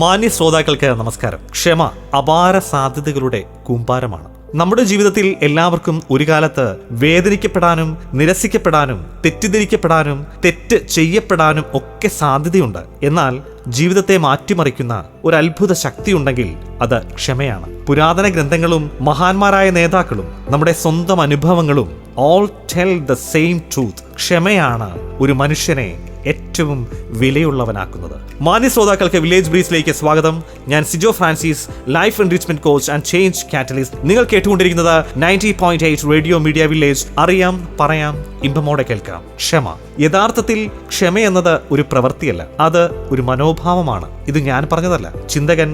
മാന്യ ശ്രോതാക്കൾക്ക് നമസ്കാരം. ക്ഷമ അപാര സാധ്യതകളുടെ കൂമ്പാരമാണ്. നമ്മുടെ ജീവിതത്തിൽ എല്ലാവർക്കും ഒരു കാലത്ത് വേദനിക്കപ്പെടാനും നിരസിക്കപ്പെടാനും തെറ്റിദ്ധരിക്കപ്പെടാനും തെറ്റ് ചെയ്യപ്പെടാനും ഒക്കെ സാധ്യതയുണ്ട്. എന്നാൽ ജീവിതത്തെ മാറ്റിമറിക്കുന്ന ഒരു അത്ഭുത ശക്തിയുണ്ടെങ്കിൽ അത് ക്ഷമയാണ്. പുരാതന ഗ്രന്ഥങ്ങളും മഹാന്മാരായ നേതാക്കളും നമ്മുടെ സ്വന്തം അനുഭവങ്ങളും all tell the same truth. ക്ഷമയാണ് ഒരു മനുഷ്യനെ ഏറ്റവും വിലയുള്ളവനാക്കുന്നത്. മാന്യ ശ്രോതാക്കൾക്ക് വില്ലേജ് ബ്രീസിലേക്ക് സ്വാഗതം. ഞാൻ Sijo Francis, life enrichment coach and change catalyst. നിങ്ങൾ കേട്ടുകൊണ്ടിരിക്കുന്നത് 90.8 റേഡിയോ മീഡിയ വില്ലേജ്. അറിയാം, പറയാം, ഇമ്പമോടെ കേൾക്കാം. ക്ഷമ. യഥാർത്ഥത്തിൽ ക്ഷമ എന്നത് ഒരു പ്രവൃത്തിയല്ല, അത് ഒരു മനോഭാവമാണ്. ഇത് ഞാൻ പറഞ്ഞതല്ല, ചിന്തകൻ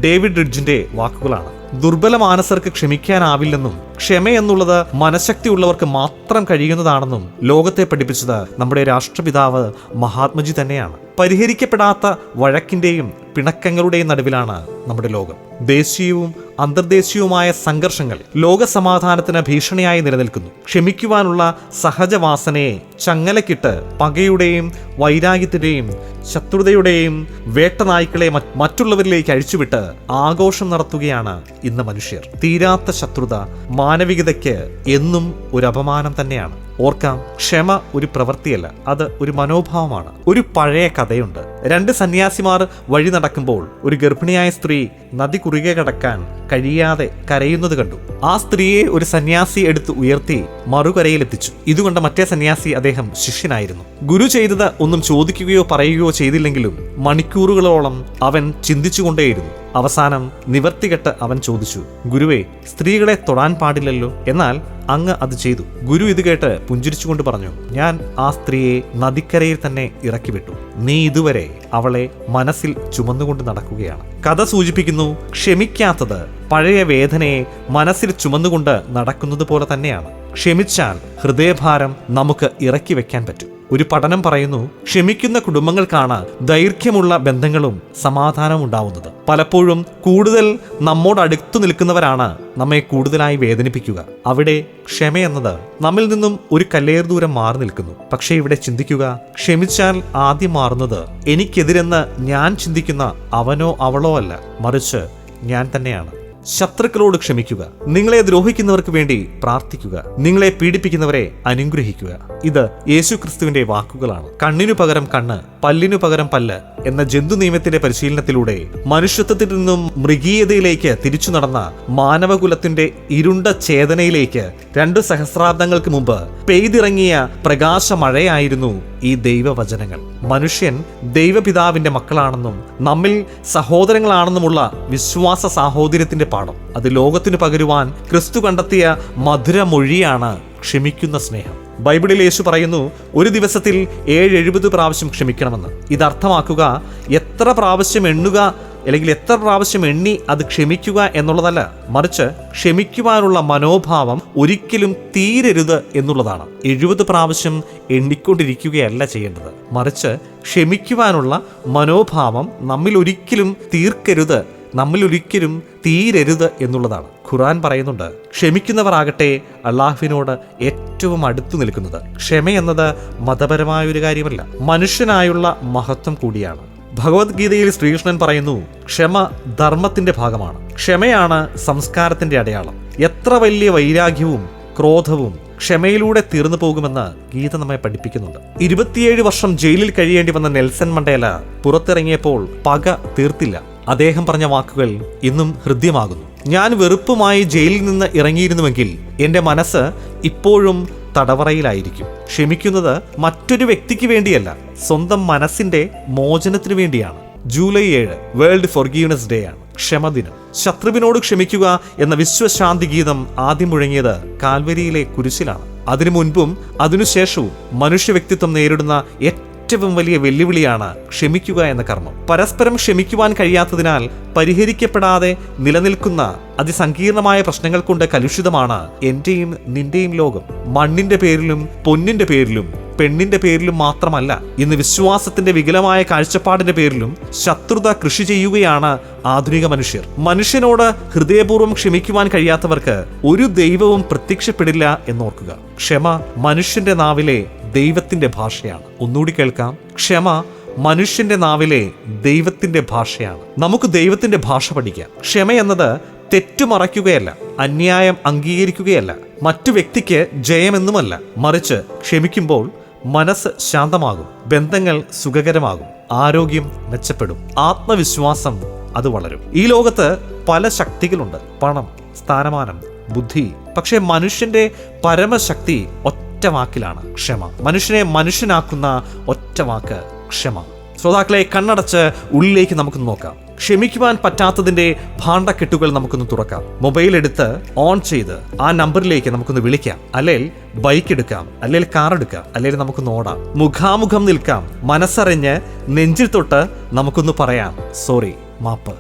ഡേവിഡ് റിഡ്ജിന്റെ വാക്കുകളാണ്. ദുർബല മാനസർക്ക് ക്ഷമിക്കാനാവില്ലെന്നും ക്ഷമയെന്നുള്ളത് മനഃശക്തിയുള്ളവർക്ക് മാത്രം കഴിയുന്നതാണെന്നും ലോകത്തെ പഠിപ്പിച്ചത് നമ്മുടെ രാഷ്ട്രപിതാവ് മഹാത്മജി തന്നെയാണ്. പരിഹരിക്കപ്പെടാത്ത വഴക്കിന്റെയും പിണക്കങ്ങളുടെയും നടുവിലാണ് നമ്മുടെ ലോകം. ദേശീയവും അന്തർദേശീയവുമായ സംഘർഷങ്ങൾ ലോക സമാധാനത്തിന് ഭീഷണിയായി നിലനിൽക്കുന്നു. ക്ഷമിക്കുവാനുള്ള സഹജവാസനയെ ചങ്ങലക്കിട്ട് പകയുടെയും വൈരാഗ്യത്തിന്റെയും ശത്രുതയുടെയും വേട്ടനായ്ക്കളെ മറ്റുള്ളവരിലേക്ക് അഴിച്ചുവിട്ട് ആഘോഷം നടത്തുകയാണ് ഇന്ന് മനുഷ്യർ. തീരാത്ത ശത്രുത മാനവികതയ്ക്ക് എന്നും ഒരു അപമാനം തന്നെയാണ്. ഓർക്കാം, ക്ഷമ ഒരു പ്രവൃത്തിയല്ല, അത് ഒരു മനോഭാവമാണ്. ഒരു പഴയ കഥയുണ്ട്. രണ്ട് സന്യാസിമാർ വഴി നടക്കുമ്പോൾ ഒരു ഗർഭിണിയായ സ്ത്രീ നദി കുറുകെ കടക്കാൻ കഴിയാതെ കരയുന്നത് കണ്ടു. ആ സ്ത്രീയെ ഒരു സന്യാസി എടുത്ത് ഉയർത്തി മറുകരയിലെത്തിച്ചു. ഇതുകൊണ്ട് മറ്റേ സന്യാസി അദ്ദേഹം ശിഷ്യനായിരുന്നു. ഗുരു ചെയ്തത് ഒന്നും ചോദിക്കുകയോ പറയുകയോ ചെയ്തില്ലെങ്കിലും മണിക്കൂറുകളോളം അവൻ ചിന്തിച്ചുകൊണ്ടേയിരുന്നു. അവസാനം നിവർത്തികെട്ട് അവൻ ചോദിച്ചു, ഗുരുവേ, സ്ത്രീകളെ തൊടാൻ പാടില്ലല്ലോ, എന്നാൽ അങ്ങ് അത് ചെയ്തു. ഗുരു ഇത് കേട്ട് പുഞ്ചിരിച്ചുകൊണ്ട് പറഞ്ഞു, ഞാൻ ആ സ്ത്രീയെ നദിക്കരയിൽ തന്നെ ഇറക്കി വിട്ടു. നീ ഇതുവരെ അവളെ മനസ്സിൽ ചുമന്നുകൊണ്ട് നടക്കുകയാണ്. കഥ സൂചിപ്പിക്കുന്നു, ക്ഷമിക്കാത്തത് പഴയ വേദനയെ മനസ്സിൽ ചുമന്നുകൊണ്ട് നടക്കുന്നത് പോലെ തന്നെയാണ്. ക്ഷമിച്ചാൽ ഹൃദയഭാരം നമുക്ക് ഇറക്കി വെക്കാൻ പറ്റും. ഒരു പഠനം പറയുന്നു, ക്ഷമിക്കുന്ന കുടുംബങ്ങൾക്കാണ് ദൈർഘ്യമുള്ള ബന്ധങ്ങളും സമാധാനവും ഉണ്ടാവുന്നത്. പലപ്പോഴും കൂടുതൽ നമ്മോട് അടുത്തു നിൽക്കുന്നവരാണ് നമ്മെ കൂടുതലായി വേദനിപ്പിക്കുക. അവിടെ ക്ഷമയെന്നത് നമ്മിൽ നിന്നും ഒരു കല്ലേർ ദൂരം മാറി നിൽക്കുന്നു. പക്ഷേ ഇവിടെ ചിന്തിക്കുക, ക്ഷമിച്ചാൽ ആദ്യം മാറുന്നത് എനിക്കെതിരെന്ന് ഞാൻ ചിന്തിക്കുന്ന അവനോ അവളോ അല്ല, മറിച്ച് ഞാൻ തന്നെയാണ്. ശത്രുക്കളോട് ക്ഷമിക്കുക. നിങ്ങളെ ദ്രോഹിക്കുന്നവർക്ക് വേണ്ടി പ്രാർത്ഥിക്കുക. നിങ്ങളെ പീഡിപ്പിക്കുന്നവരെ അനുഗ്രഹിക്കുക. ഇത് യേശുക്രിസ്തുവിന്റെ വാക്കുകളാണ്. കണ്ണിനു പകരം കണ്ണ്, പല്ലിനു പകരം പല്ല് എന്ന ജന്തു നിയമത്തിന്റെ പരിശീലനത്തിലൂടെ മനുഷ്യത്വത്തിൽ നിന്നും മൃഗീയതയിലേക്ക് തിരിച്ചു നടന്ന മാനവകുലത്തിന്റെ ഇരുണ്ട ചേതനയിലേക്ക് 2 സഹസ്രാബ്ദങ്ങൾക്ക് മുമ്പ് പെയ്തിറങ്ങിയ പ്രകാശമഴയായിരുന്നു ഈ ദൈവവചനങ്ങൾ. മനുഷ്യൻ ദൈവപിതാവിന്റെ മക്കളാണെന്നും നമ്മിൽ സഹോദരങ്ങളാണെന്നുമുള്ള വിശ്വാസ സാഹോദര്യത്തിന്റെ പാഠം അത് ലോകത്തിന് പകരുവാൻ ക്രിസ്തു കണ്ടെത്തിയ മധുരമൊഴിയാണ് ക്ഷമിക്കുന്ന സ്നേഹം. ബൈബിളിൽ യേശു പറയുന്നു, ഒരു ദിവസത്തിൽ 70 പ്രാവശ്യം ക്ഷമിക്കണമെന്ന്. ഇതർത്ഥമാക്കുക എത്ര പ്രാവശ്യം എണ്ണുക അല്ലെങ്കിൽ എത്ര പ്രാവശ്യം എണ്ണി അത് ക്ഷമിക്കുക എന്നുള്ളതല്ല, മറിച്ച് ക്ഷമിക്കുവാനുള്ള മനോഭാവം ഒരിക്കലും തീരരുത് എന്നുള്ളതാണ്. 70 പ്രാവശ്യം എണ്ണിക്കൊണ്ടിരിക്കുകയല്ല ചെയ്യേണ്ടത്, മറിച്ച് ക്ഷമിക്കുവാനുള്ള മനോഭാവം നമ്മിൽ ഒരിക്കലും തീർക്കരുത്, നമ്മിൽ ഒരിക്കലും തീരരുത് എന്നുള്ളതാണ്. ഖുർആൻ പറയുന്നുണ്ട്, ക്ഷമിക്കുന്നവരാകട്ടെ അള്ളാഹുവിനോട് ഏറ്റവും അടുത്തു നിൽക്കുന്നത്. ക്ഷമയെന്നത് മതപരമായൊരു കാര്യമല്ല, മനുഷ്യനായുള്ള മഹത്വം കൂടിയാണ്. ഭഗവത്ഗീതയിൽ ശ്രീകൃഷ്ണൻ പറയുന്നു, ക്ഷമ ധർമ്മത്തിന്റെ ഭാഗമാണ്. ക്ഷമയാണ് സംസ്കാരത്തിന്റെ അടയാളം. എത്ര വലിയ വൈരാഗ്യവും ക്രോധവും ക്ഷമയിലൂടെ തീർന്നു പോകുമെന്ന് ഗീത നമ്മെ പഠിപ്പിക്കുന്നുണ്ട്. 27 വർഷം ജയിലിൽ കഴിയേണ്ടി വന്ന നെൽസൺ മണ്ടേല പുറത്തിറങ്ങിയപ്പോൾ പക തീർത്തില്ല. അദ്ദേഹം പറഞ്ഞ വാക്കുകൾ ഇന്നും ഹൃദ്യമാകുന്നു. ഞാൻ വെറുപ്പുമായി ജയിലിൽ നിന്ന് ഇറങ്ങിയിരുന്നുവെങ്കിൽ എൻ്റെ മനസ്സ് ഇപ്പോഴും തടവറയിലായിരിക്കും. ക്ഷമിക്കുന്നത് മറ്റൊരു വ്യക്തിക്ക് വേണ്ടിയല്ല, സ്വന്തം മനസ്സിന്റെ മോചനത്തിനു വേണ്ടിയാണ്. ജൂലൈ 7 വേൾഡ് ഫോർഗീവ്നെസ് ഡേ ആണ്, ക്ഷമദിനം. ശത്രുവിനോട് ക്ഷമിക്കുക എന്ന വിശ്വശാന്തി ഗീതം ആദ്യം മുഴങ്ങിയത് കാൽവരിയിലെ കുരിശിലാണ്. അതിനു മുൻപും അതിനുശേഷവും മനുഷ്യ വ്യക്തിത്വം നേരിടുന്ന ഏറ്റവും വലിയ വെല്ലുവിളിയാണ് ക്ഷമിക്കുക എന്ന കർമ്മം. പരസ്പരം ക്ഷമിക്കുവാൻ കഴിയാത്തതിനാൽ പരിഹരിക്കപ്പെടാതെ നിലനിൽക്കുന്ന അതിസങ്കീർണമായ പ്രശ്നങ്ങൾ കൊണ്ട് കലുഷിതമാണ് എന്റെയും നിന്റെയും ലോകം. മണ്ണിന്റെ പേരിലും പൊന്നിന്റെ പേരിലും പെണ്ണിന്റെ പേരിലും മാത്രമല്ല, ഇന്ന് വിശ്വാസത്തിന്റെ വികലമായ കാഴ്ചപ്പാടിന്റെ പേരിലും ശത്രുത കൃഷി ചെയ്യുകയാണ് ആധുനിക മനുഷ്യർ. മനുഷ്യനോട് ഹൃദയപൂർവ്വം ക്ഷമിക്കുവാൻ കഴിയാത്തവർക്ക് ഒരു ദൈവവും പ്രത്യക്ഷപ്പെടില്ല എന്നോർക്കുക. ക്ഷമ മനുഷ്യന്റെ നാവിലെ ദൈവത്തിന്റെ ഭാഷയാണ്. ഒന്നുകൂടി കേൾക്കാം. ക്ഷമ മനുഷ്യന്റെ നാവിലെ ദൈവത്തിന്റെ ഭാഷയാണ്. നമുക്ക് ദൈവത്തിന്റെ ഭാഷ പഠിക്കാം. ക്ഷമയെന്നത് തെറ്റുമറയ്ക്കുകയല്ല, അന്യായം അംഗീകരിക്കുകയല്ല, മറ്റു വ്യക്തിക്ക് ജയമെന്നുമല്ല. മറിച്ച് ക്ഷമിക്കുമ്പോൾ മനസ്സ് ശാന്തമാകും, ബന്ധങ്ങൾ സുഖകരമാകും, ആരോഗ്യം മെച്ചപ്പെടും, ആത്മവിശ്വാസം അത് വളരും. ഈ ലോകത്ത് പല ശക്തികളുണ്ട്: പണം, സ്ഥാനമാനം, ബുദ്ധി. പക്ഷേ മനുഷ്യന്റെ പരമശക്തി ഒറ്റ വാക്കിലാണ്: ക്ഷമ. മനുഷ്യനെ മനുഷ്യനാക്കുന്ന ഒറ്റ വാക്ക് ക്ഷമ. ശ്രോതാക്കളെ, കണ്ണടച്ച് ഉള്ളിലേക്ക് നമുക്ക് നോക്കാം. ക്ഷമിക്കുവാൻ പറ്റാത്തതിന്റെ ഭാണ്ഡക്കെട്ടുകൾ നമുക്കൊന്ന് തുറക്കാം. മൊബൈൽ എടുത്ത് ഓൺ ചെയ്ത് ആ നമ്പറിലേക്ക് നമുക്കൊന്ന് വിളിക്കാം. അല്ലെങ്കിൽ ബൈക്ക് എടുക്കാം, അല്ലെങ്കിൽ കാർ എടുക്കാം, അല്ലെങ്കിൽ നമുക്കൊന്ന് ഓടാം. മുഖാമുഖം നിൽക്കാം. മനസ്സറിഞ്ഞ് നെഞ്ചിൽ തൊട്ട് നമുക്കൊന്ന് പറയാം: സോറി, മാപ്പ്.